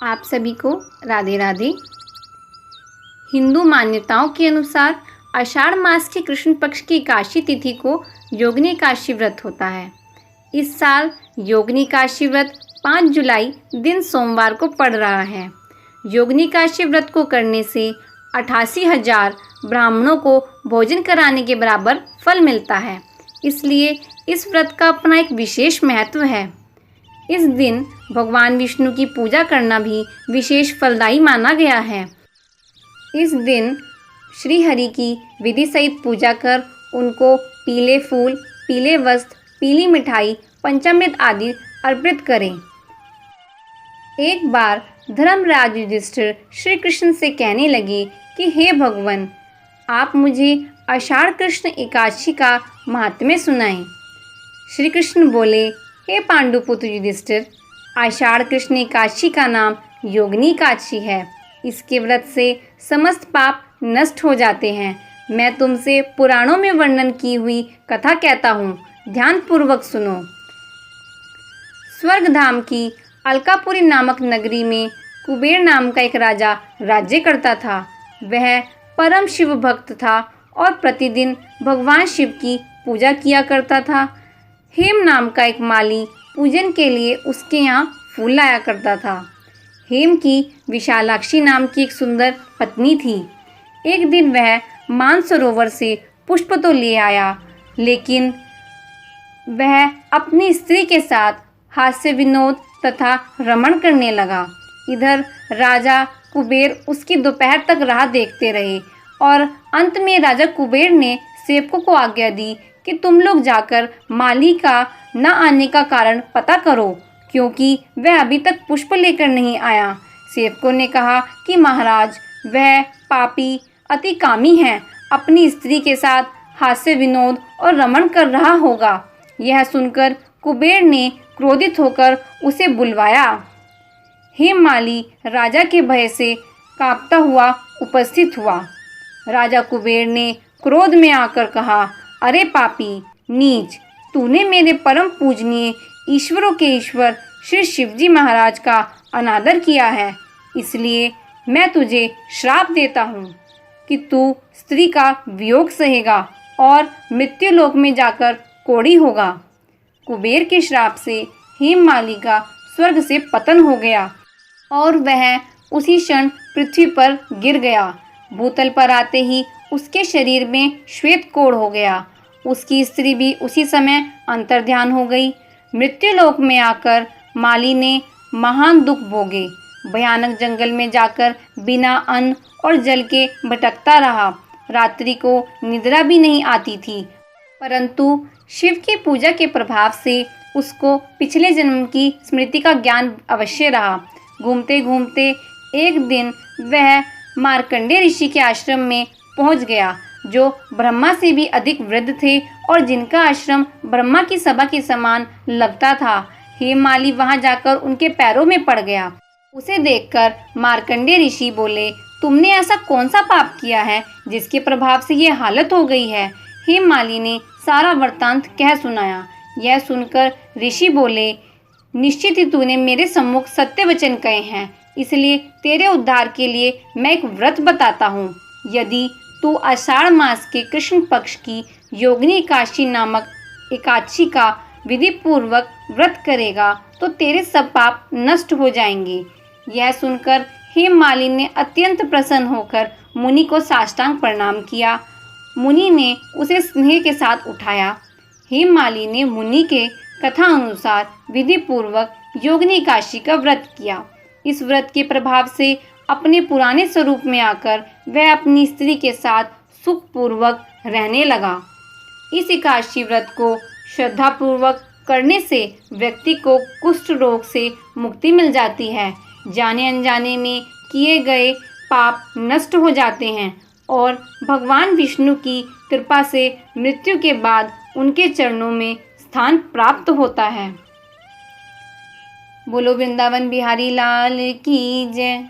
आप सभी को राधे राधे। हिंदू मान्यताओं के अनुसार आषाढ़ मास के कृष्ण पक्ष की एकादशी तिथि को योगिनी एकादशी व्रत होता है। इस साल योगिनी एकादशी व्रत 5 जुलाई दिन सोमवार को पड़ रहा है। योगिनी एकादशी व्रत को करने से 88,000 ब्राह्मणों को भोजन कराने के बराबर फल मिलता है। इसलिए इस व्रत का अपना एक विशेष महत्व है। इस दिन भगवान विष्णु की पूजा करना भी विशेष फलदायी माना गया है। इस दिन श्री हरि की विधि सहित पूजा कर उनको पीले फूल, पीले वस्त्र, पीली मिठाई, पंचामृत आदि अर्पित करें। एक बार धर्मराज युधिष्ठिर श्री कृष्ण से कहने लगे कि हे भगवान, आप मुझे आषाढ़ कृष्ण एकादशी का महात्म्य सुनाएं। श्री कृष्ण बोले, हे पांडुपुत्र युधिष्ठिर, आषाढ़ कृष्ण एकादशी का नाम योगिनी एकादशी है। इसके व्रत से समस्त पाप नष्ट हो जाते हैं। मैं तुमसे पुराणों में वर्णन की हुई कथा कहता हूँ, ध्यानपूर्वक सुनो। स्वर्गधाम की अलकापुरी नामक नगरी में कुबेर नाम का एक राजा राज्य करता था। वह परम शिव भक्त था और प्रतिदिन भगवान शिव की पूजा किया करता था। हेम नाम का एक माली पूजन के लिए उसके यहाँ फूल लाया करता था। हेम की विशालाक्षी नाम की एक सुंदर पत्नी थी। एक दिन वह मानसरोवर से पुष्प तो ले आया, लेकिन वह अपनी स्त्री के साथ हास्य विनोद तथा रमण करने लगा। इधर राजा कुबेर उसकी दोपहर तक राह देखते रहे और अंत में राजा कुबेर ने सेवकों को आज्ञा दी कि तुम लोग जाकर माली का न आने का कारण पता करो, क्योंकि वह अभी तक पुष्प लेकर नहीं आया। सेवकों ने कहा कि महाराज, वह पापी अति कामी है, अपनी स्त्री के साथ हास्य विनोद और रमण कर रहा होगा। यह सुनकर कुबेर ने क्रोधित होकर उसे बुलवाया। हेममाली राजा के भय से कांपता हुआ उपस्थित हुआ। राजा कुबेर ने क्रोध में आकर कहा, अरे पापी नीच, तूने मेरे परम पूजनीय ईश्वरों के ईश्वर श्री शिवजी महाराज का अनादर किया है। इसलिए मैं तुझे श्राप देता हूँ कि तू स्त्री का वियोग सहेगा और मृत्युलोक में जाकर कोढ़ी होगा। कुबेर के श्राप से हेममाली का स्वर्ग से पतन हो गया और वह उसी क्षण पृथ्वी पर गिर गया। भूतल पर आते ही उसके शरीर में श्वेत कोढ़ हो गया। उसकी स्त्री भी उसी समय अंतर्ध्यान हो गई। मृत्युलोक में आकर माली ने महान दुख भोगे। भयानक जंगल में जाकर बिना अन्न और जल के भटकता रहा। रात्रि को निद्रा भी नहीं आती थी, परंतु शिव की पूजा के प्रभाव से उसको पिछले जन्म की स्मृति का ज्ञान अवश्य रहा। घूमते घूमते एक दिन वह मार्कंडेय ऋषि के आश्रम में पहुंच गया, जो ब्रह्मा से भी अधिक वृद्ध थे और जिनका आश्रम ब्रह्मा की सभा के समान लगता था। हेममाली वहां जाकर उनके पैरों में पड़ गया। उसे देखकर मार्कंडेय ऋषि बोले, तुमने ऐसा कौन सा पाप किया है जिसके प्रभाव से ये हालत हो गई है। हेममाली ने सारा वृत्तांत कह सुनाया। यह सुनकर ऋषि बोले, निश्चित ही तूने मेरे सम्मुख सत्य वचन कहे हैं, इसलिए तेरे उद्धार के लिए मैं एक व्रत बताता हूँ। यदि तू आषाढ़ मास के कृष्ण पक्ष की योगिनी एकादशी नामक एकादशी का विधि पूर्वक व्रत करेगा तो तेरे सब पाप नष्ट हो जाएंगे। यह सुनकर हेममाली ने अत्यंत प्रसन्न होकर मुनि को साष्टांग प्रणाम किया। मुनि ने उसे स्नेह के साथ उठाया। हेममाली ने मुनि के कथा अनुसार विधि पूर्वक योगिनी एकादशी का व्रत किया। इस व्रत के प्रभाव से अपने पुराने स्वरूप में आकर वह अपनी स्त्री के साथ सुखपूर्वक रहने लगा। इस एकादशी व्रत को श्रद्धापूर्वक करने से व्यक्ति को कुष्ठ रोग से मुक्ति मिल जाती है। जाने अनजाने में किए गए पाप नष्ट हो जाते हैं और भगवान विष्णु की कृपा से मृत्यु के बाद उनके चरणों में स्थान प्राप्त होता है। बोलो वृंदावन बिहारी लाल की जय।